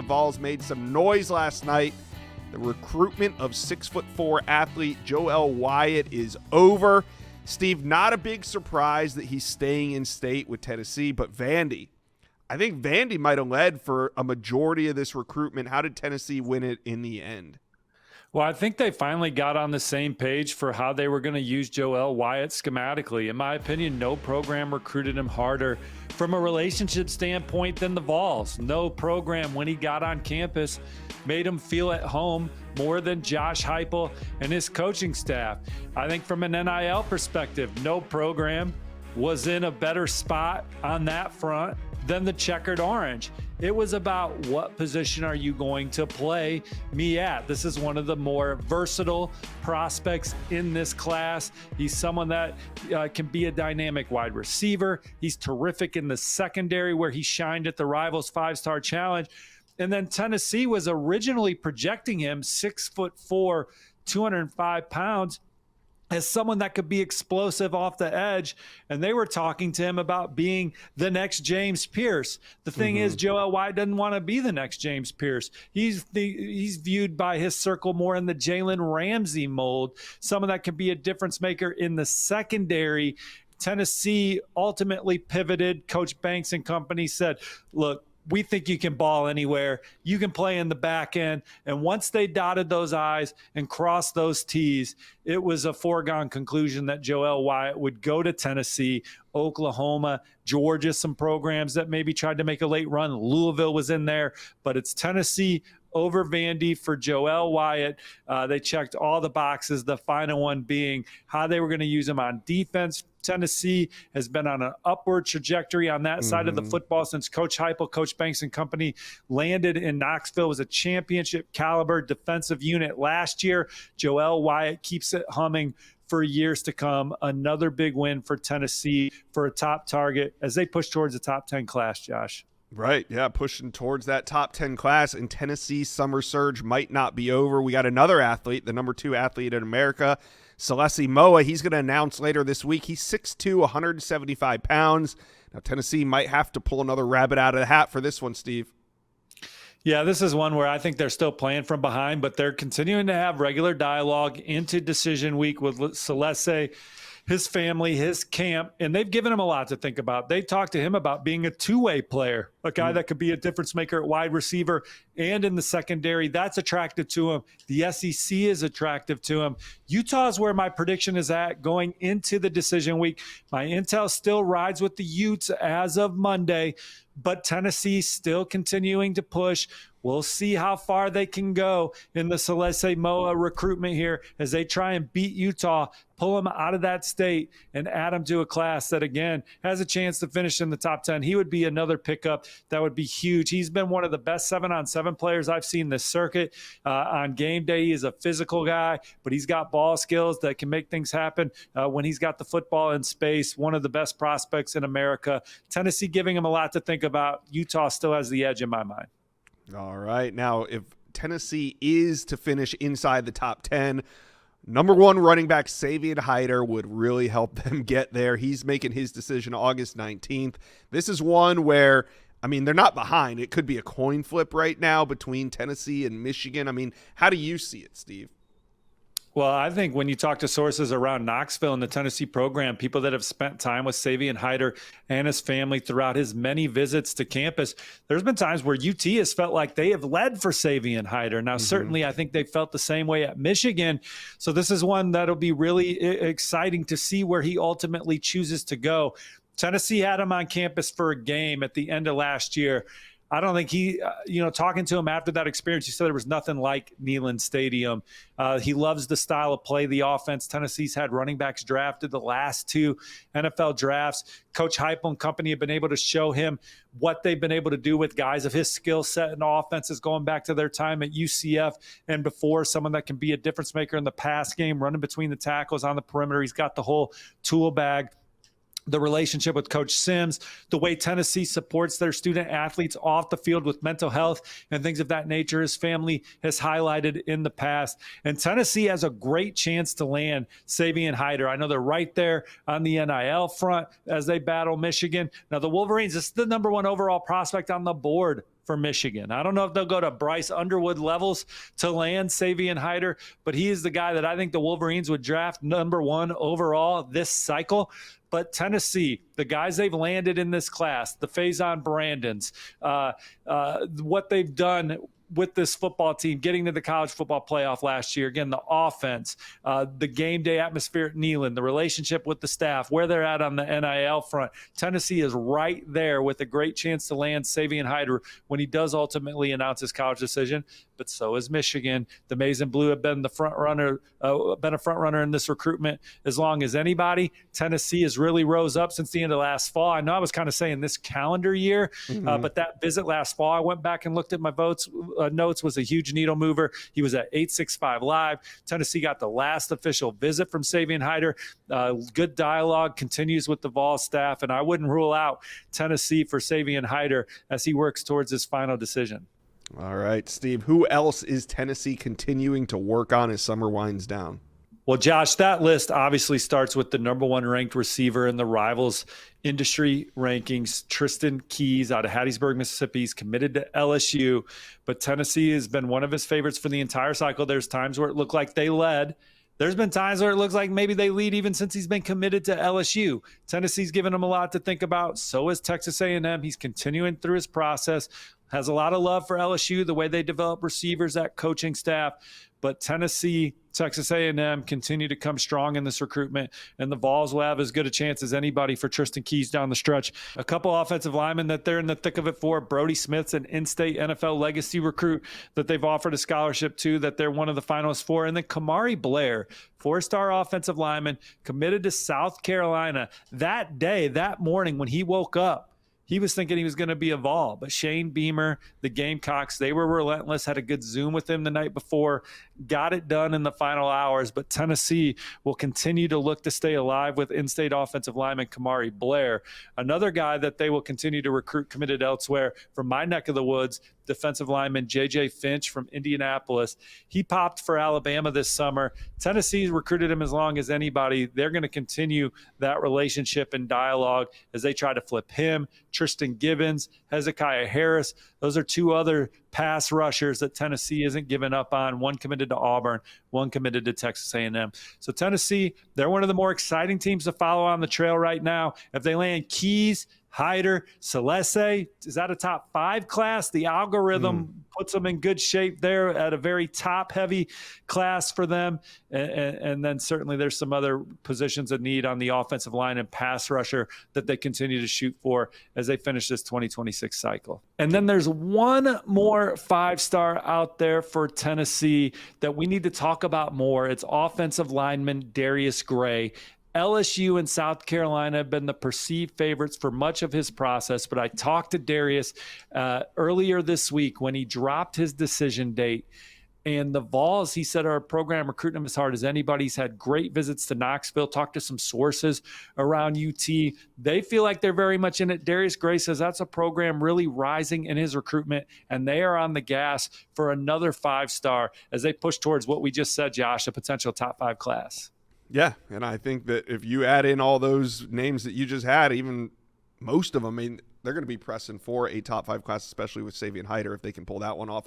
the Vols made some noise last night. The recruitment of 6'4" athlete Joel Wyatt is over. Steve, not a big surprise that he's staying in state with Tennessee, but Vandy. I think Vandy might have led for a majority of this recruitment. How did Tennessee win it in the end? Well, I think they finally got on the same page for how they were going to use Joel Wyatt schematically. In my opinion, no program recruited him harder from a relationship standpoint than the Vols. No program, when he got on campus, made him feel at home more than Josh Heupel and his coaching staff. I think from an NIL perspective, no program was in a better spot on that front than the checkered orange. It was about what position are you going to play me at? This is one of the more versatile prospects in this class. He's someone that can be a dynamic wide receiver. He's terrific in the secondary where he shined at the Rivals 5-Star Challenge. And then Tennessee was originally projecting him 6'4", 205 pounds, as someone that could be explosive off the edge. And they were talking to him about being the next James Pierce. The thing is, Joel Wyatt doesn't want to be the next James Pierce. He's viewed by his circle more in the Jalen Ramsey mold, someone that can be a difference maker in the secondary. Tennessee ultimately pivoted. Coach Banks and company said, look, we think you can ball anywhere. You can play in the back end. And once they dotted those I's and crossed those T's, it was a foregone conclusion that Joel Wyatt would go to Tennessee, Oklahoma, Georgia, some programs that maybe tried to make a late run. Louisville was in there, but it's Tennessee over Vandy for Joel Wyatt. They checked all the boxes, the final one being how they were going to use him on defense. Tennessee has been on an upward trajectory on that side of the football since Coach Heupel, Coach Banks and company landed in Knoxville. It was a championship caliber defensive unit last year. Joel Wyatt keeps it humming for years to come. Another big win for Tennessee for a top target as they push towards the top 10 class, Josh. Right, yeah, pushing towards that top 10 class, and Tennessee's summer surge might not be over. We got another athlete, the number 2 athlete in America, Salesi Moa. He's going to announce later this week. He's 6'2", 175 pounds. Now, Tennessee might have to pull another rabbit out of the hat for this one, Steve. Yeah, this is one where I think they're still playing from behind, but they're continuing to have regular dialogue into decision week with Salesi, his family, his camp, and they've given him a lot to think about. They talked to him about being a two-way player, a guy that could be a difference maker at wide receiver and in the secondary. That's attractive to him. The SEC is attractive to him. Utah is where my prediction is at going into the decision week. My intel still rides with the Utes as of Monday, but Tennessee still continuing to push. We'll see how far they can go in the Salesi Moa recruitment here as they try and beat Utah, pull them out of that state, and add them to a class that, again, has a chance to finish in the top 10. He would be another pickup that would be huge. He's been one of the best 7-on-7 players I've seen this circuit. On game day, he is a physical guy, but he's got ball skills that can make things happen when he's got the football in space. One of the best prospects in America. Tennessee giving him a lot to think about. Utah still has the edge in my mind. All right. Now, if Tennessee is to finish inside the top 10, number 1 running back Savion would really help them get there. He's making his decision August 19th. This is one where, I mean, they're not behind. It could be a coin flip right now between Tennessee and Michigan. I mean, how do you see it, Steve? Well, I think when you talk to sources around Knoxville and the Tennessee program, people that have spent time with Savion and his family throughout his many visits to campus, there's been times where UT has felt like they have led for Savion. Now, certainly I think they felt the same way at Michigan. So this is one that'll be really exciting to see where he ultimately chooses to go. Tennessee had him on campus for a game at the end of last year. I don't think he, talking to him after that experience, he said there was nothing like Neyland Stadium. He loves the style of play, the offense. Tennessee's had running backs drafted the last 2 NFL drafts. Coach Heupel and company have been able to show him what they've been able to do with guys of his skill set and offenses going back to their time at UCF and before, someone that can be a difference maker in the pass game, running between the tackles on the perimeter. He's got the whole tool bag. The relationship with Coach Sims, the way Tennessee supports their student athletes off the field with mental health and things of that nature, his family has highlighted in the past. And Tennessee has a great chance to land Savion. I know they're right there on the NIL front as they battle Michigan. Now, the Wolverines, this is the number 1 overall prospect on the board for Michigan. I don't know if they'll go to Bryce Underwood levels to land Savian Hyder, but he is the guy that I think the Wolverines would draft number 1 overall this cycle. But Tennessee, the guys they've landed in this class, the Faison Brandons, what they've done with this football team, getting to the college football playoff last year. Again, the offense, the game day atmosphere at Neyland, the relationship with the staff, where they're at on the NIL front. Tennessee is right there with a great chance to land Savian Hyder when he does ultimately announce his college decision. But so is Michigan. The Maize and Blue have been a front runner in this recruitment as long as anybody. Tennessee has really rose up since the end of last fall. I know I was kind of saying this calendar year, but that visit last fall, I went back and looked at my notes, was a huge needle mover. He was at 865 Live. Tennessee got the last official visit from Savian Hyder. Good dialogue continues with the Vols staff, and I wouldn't rule out Tennessee for Savian Hyder as he works towards his final decision. All right, Steve, who else is Tennessee continuing to work on as summer winds down? Well, Josh, that list obviously starts with the number 1 ranked receiver in the Rivals industry rankings, Tristan Keys out of Hattiesburg, Mississippi. He's committed to LSU, but Tennessee has been one of his favorites for the entire cycle. There's times where it looked like they led. There's been times where it looks like maybe they lead even since he's been committed to LSU. Tennessee's given him a lot to think about. So is Texas A&M. He's continuing through his process. Has a lot of love for LSU, the way they develop receivers, that coaching staff. But Tennessee, Texas A&M continue to come strong in this recruitment, and the Vols will have as good a chance as anybody for Tristan Keys down the stretch. A couple offensive linemen that they're in the thick of it for. Brody Smith's an in-state NFL legacy recruit that they've offered a scholarship to, that they're one of the finalists for. And then Kamari Blair, 4-star offensive lineman, committed to South Carolina. That day, that morning when he woke up, he was thinking he was going to be a Vol, but Shane Beamer, the Gamecocks, they were relentless, had a good Zoom with him the night before, got it done in the final hours. But Tennessee will continue to look to stay alive with in-state offensive lineman Kamari Blair. Another guy that they will continue to recruit committed elsewhere from my neck of the woods, defensive lineman J.J. Finch from Indianapolis. He popped for Alabama this summer. Tennessee's recruited him as long as anybody. They're going to continue that relationship and dialogue as they try to flip him, Tristan Gibbons, Hezekiah Harris. Those are 2 other pass rushers that Tennessee isn't giving up on. One committed to Auburn, one committed to Texas A&M. So Tennessee, they're one of the more exciting teams to follow on the trail right now. If they land Keys, Hyder, Salesi, is that a top 5 class? The algorithm puts them in good shape there at a very top-heavy class for them. And then certainly there's some other positions of need on the offensive line and pass rusher that they continue to shoot for as they finish this 2026 cycle. And then there's one more 5-star out there for Tennessee that we need to talk about more. It's offensive lineman Darius Gray. LSU and South Carolina have been the perceived favorites for much of his process, but I talked to Darius earlier this week when he dropped his decision date. And the Vols, he said, are a program recruiting him as hard as anybody. He's had great visits to Knoxville, talked to some sources around UT. They feel like they're very much in it. Darius Gray says that's a program really rising in his recruitment, and they are on the gas for another 5-star as they push towards what we just said, Josh, a potential top 5 class. Yeah, and I think that if you add in all those names that you just had, even most of them, I mean, they're going to be pressing for a top 5 class, especially with Savian Hyder, if they can pull that one off.